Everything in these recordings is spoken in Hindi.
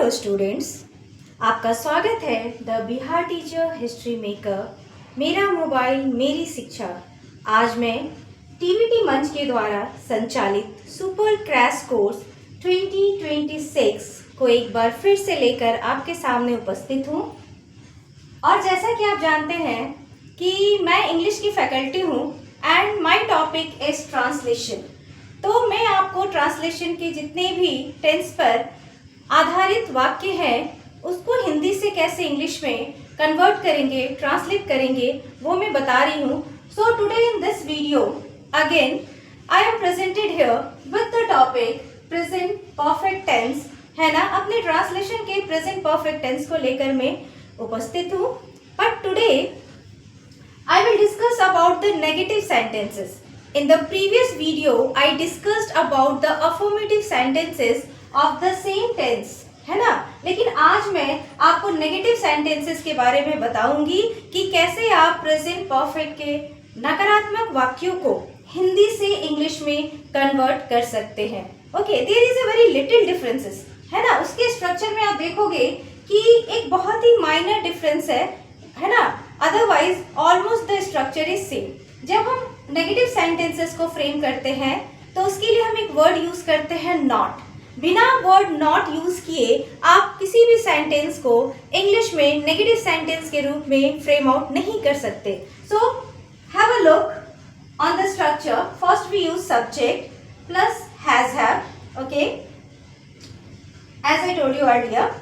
हेलो स्टूडेंट्स, आपका स्वागत है the Bihar teacher history maker. मेरा मोबाइल मेरी शिक्षा। आज मैं टीवीटी मंच के द्वारा संचालित सुपर क्रैश कोर्स 2026 को एक बार फिर से लेकर आपके सामने उपस्थित हूँ। और जैसा कि आप जानते हैं कि मैं इंग्लिश की फैकल्टी हूँ and my topic is translation. तो मैं आपको ट्रांसलेशन के जितने भी टेंस पर आधारित वाक्य हैं उसको हिंदी से कैसे इंग्लिश में कन्वर्ट करेंगे, ट्रांसलेट करेंगे, वो मैं बता रही हूँ। So today in this video again I am presented here with the topic present perfect tense, है ना। अपने ट्रांसलेशन के प्रेजेंट परफेक्ट टेंस को लेकर मैं उपस्थित हूँ। But today I will discuss about the negative sentences. In the previous video, I discussed about the affirmative sentences of the same tense, है ना। लेकिन आज मैं आपको negative sentences के बारे में बताऊंगी कि कैसे आप present perfect के नकारात्मक वाक्यों को हिंदी से इंग्लिश में कन्वर्ट कर सकते हैं। Okay, there is a very little differences, है ना। उसके स्ट्रक्चर में आप देखोगे कि एक बहुत ही माइनर डिफरेंस है ना। Otherwise almost the structure is same. जब हम नेगेटिव सेंटेंसेस को फ्रेम करते हैं तो उसके लिए हम एक वर्ड यूज करते हैं नॉट। बिना वर्ड नॉट यूज किए आप किसी भी सेंटेंस को इंग्लिश में नेगेटिव सेंटेंस के रूप में फ्रेम आउट नहीं कर सकते। So have a look on the structure. First we use subject plus has have, okay, as I told you earlier,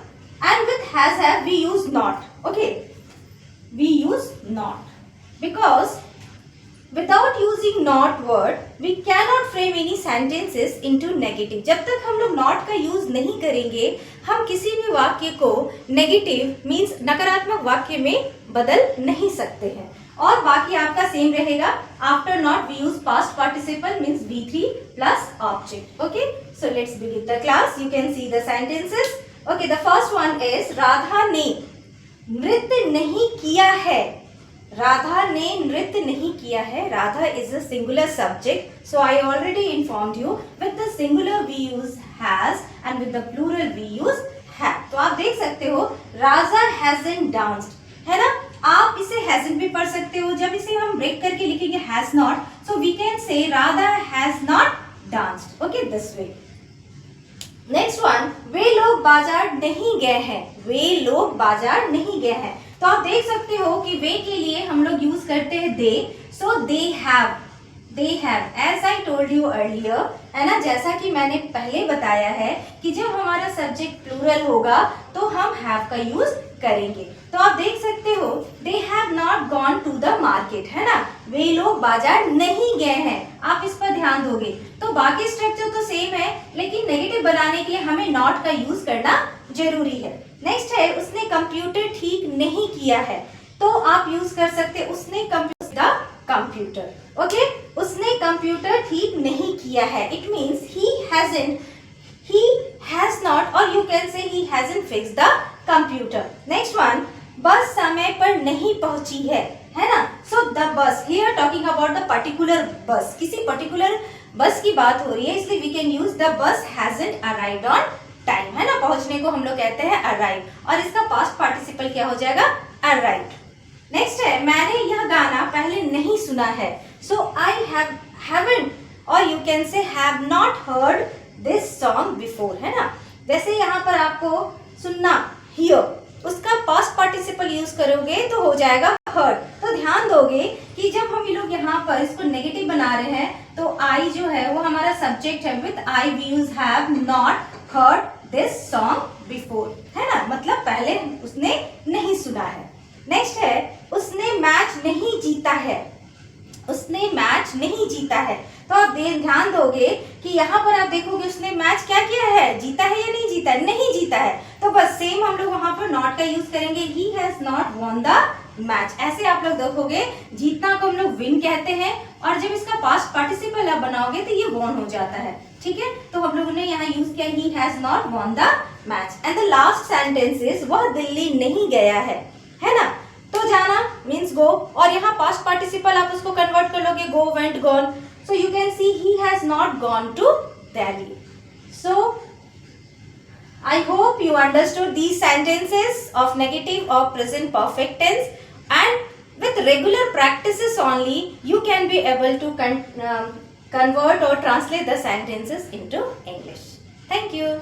and with has have we use not, okay. We use not because without using not word we cannot frame any sentences into negative। जब तक हम लोग not का यूज नहीं करेंगे हम किसी भी वाक्य को नेगेटिव मीन्स नकारात्मक वाक्य में बदल नहीं सकते हैं। और बाकी आपका सेम रहेगा। After not we use past participle means V3 plus object, okay. So let's begin the class. You can see the sentences, okay. The first one is Radha ने नृत्य नहीं किया है। राधा ने नृत्य नहीं किया है। Radha is a singular subject, so I already informed you with the singular we use has and with the plural we use have. तो आप देख सकते हो राजा हैजंट डांस्ड, है ना। आप इसे हैजंट भी पढ़ सकते हो। जब इसे हम ब्रेक करके लिखेंगे has not, so we can say Radha has not danced, okay, this way. Next one, वे लोग बाजार नहीं गए हैं। वे लोग बाजार नहीं गए हैं। तो आप देख सकते हो कि वे के लिए हम लोग यूज करते हैं they. So they have as I told you earlier, है ना। जैसा कि मैंने पहले बताया है कि जब हमारा सब्जेक्ट प्लूरल होगा तो हम हैव का यूज करेंगे। तो आप देख सकते हो they have not gone to the market, है ना। वे लोग बाजार नहीं गए हैं। आप इस पर ध्यान दोगे तो बाकी स्ट्रक्चर तो सेम है, लेकिन नेगेटिव बनाने के लिए हमें नॉट का यूज करना जरूरी है। नेक्स्ट है उसने कंप्यूटर ठीक नहीं किया है। तो आप यूज कर सकते उसने कंप्यूटर, ओके। उसने कंप्यूटर ठीक नहीं किया है। It means he has not, or you can say he hasn't fixed the computer. Next one, बस समय पर नहीं पहुंची है ना। So the bus here talking about the particular bus, किसी particular बस की बात हो रही है, इसलिए we can use the bus hasn't arrived on time, है ना। पहुंचने को हम लोग कहते हैं arrive, और इसका past participle क्या हो जाएगा, arrived। नेक्स्ट है मैंने यह गाना पहले नहीं सुना है। सो आई haven't, और you can say have not heard this song before, है ना। जैसे यहाँ पर आपको सुनना हियर, उसका पास्ट पार्टिसिपल यूज करोगे तो हो जाएगा हर्ड। तो ध्यान दोगे कि जब हम लोग यहाँ पर इसको नेगेटिव बना रहे हैं तो आई जो है वो हमारा सब्जेक्ट है। With I we use have not heard this song before, है ना। मतलब पहले उसने नहीं सुना है। नेक्स्ट है उसने मैच नहीं जीता है। उसने मैच नहीं जीता है। तो आप ध्यान दोगे कि यहाँ पर आप देखोगे उसने मैच क्या किया है, जीता है या नहीं जीता है, नहीं जीता है। तो बस सेम हम लोग वहां पर नॉट का यूज करेंगे। ही has not won the match. ऐसे आप लोग देखोगे जीतना को हम लोग विन कहते हैं, और जब इसका पास्ट पार्टिसिपल आप बनाओगे तो ये वॉन हो जाता है, ठीक है। तो हम लोगों ने यहाँ यूज किया ही has not won the match. And the last sentence is वह दिल्ली नहीं गया है ना। तो जाना मीन्स गो, और यहाँ पास्ट पार्टिसिपल आप उसको कन्वर्ट कर लोगे go, went, gone. So you can see he has not gone to Delhi. So I hope you understood these sentences of negative or present perfect tense, and with regular practices only you can be able to convert or translate the sentences into English. Thank you.